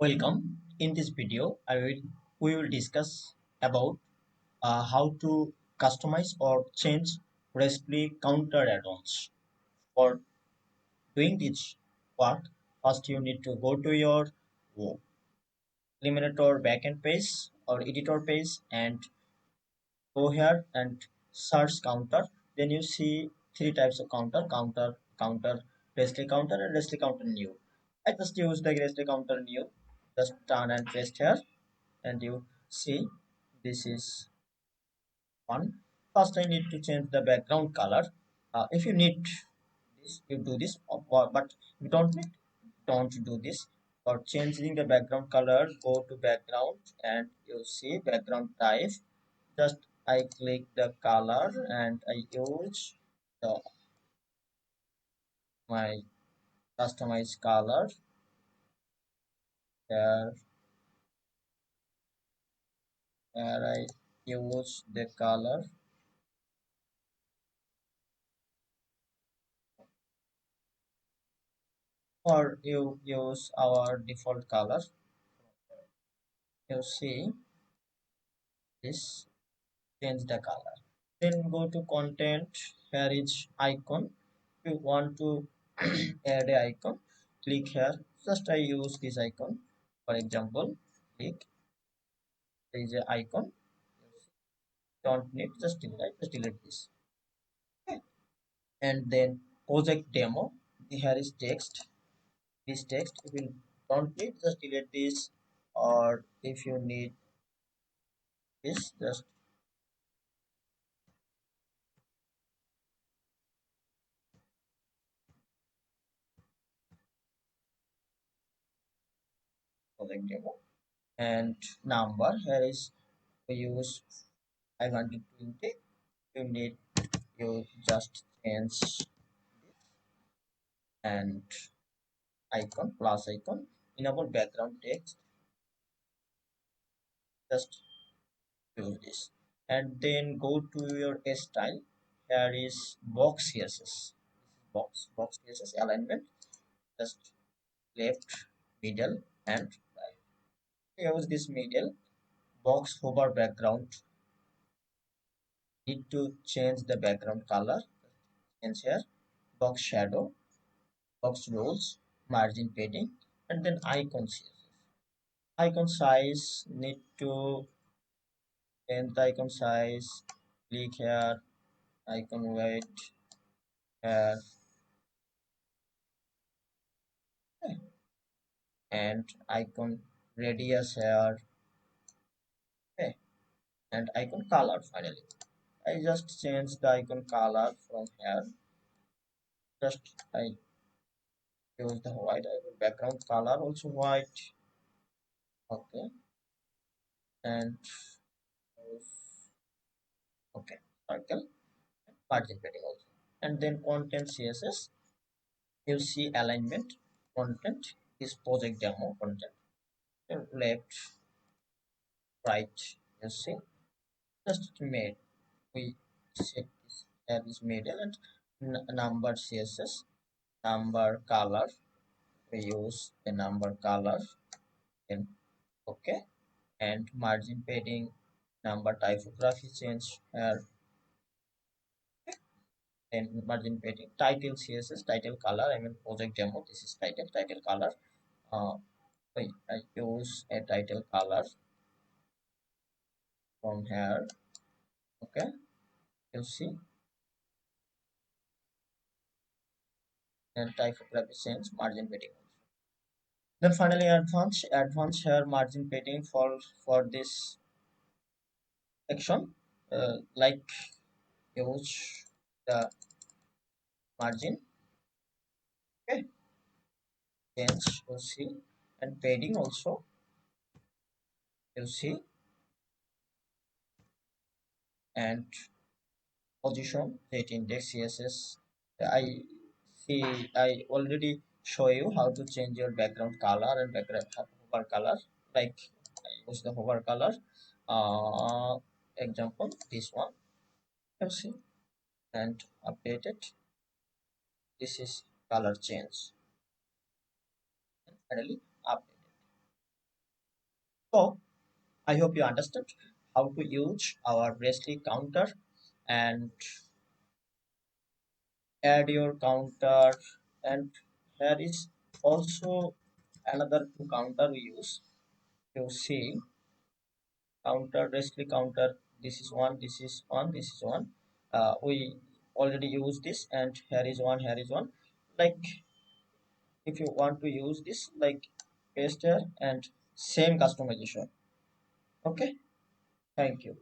Welcome. In this video, we will discuss about how to customize or change RESTly counter add-ons. For doing this part, first you need to go to your uh, Elementor backend page or editor page and go here and search counter. Then you see three types of counter, RESTly counter, and RESTly counter new. I just use the RESTly counter new. Just turn and paste here and you see this is one. First I need to change the background color. If you need this, you do this, but you don't do this. For changing the background color, go to background and you see background type. Just I click the color and I use the my customized color there, where I use the color, or you use our default color. You see this, change the color. Then go to content. Here is icon. If you want to add a icon, click here. Just I use this icon. For example, click. There is a icon. Don't need, just delete this. Okay. And then project demo. Here is text. This text, if you don't need, just delete this. Or if you need this, just project demo. And number, here is we use 520. You need, you just change and icon, plus icon, enable background text, just use this. And then go to your style. Here is box css, box css alignment, just left, middle, and right. Use this middle. Box hover background, need to change the background color, change here. Box shadow, box rules, margin padding, and then icon css. Icon size, need to change the icon size. Click here, icon weight here, and icon radius here, okay, and icon color finally. I just change the icon color from here. Just I use the white icon background color, also white, okay, and okay, circle, margin padding also. And then content css, you see alignment, content is project demo content, left, right, you see, just made, we set this as middle, and number css, number color, we use the number color, then okay, and margin padding, number typography change here, then margin padding, title css, title color, I mean project demo, this is title color. uh I use a title color from here, okay, you see, and typography change, margin padding. Then finally advanced here, margin padding for this section, like use the margin, okay, change, you see, and padding also, you see, and position set index css. I see, I already show you how to change your background color and background hover color, like I use the hover color, uh example this one, you see, and update it. This is color change, and finally update it. So I hope you understand how to use our REST counter and add your counter. And here is also another counter we use. You see counter REST counter. This is one. This is one. This is one. We already use this, and here is one. Here is one. Like if you want to use this, like paste here and same customization. Okay. Thank you.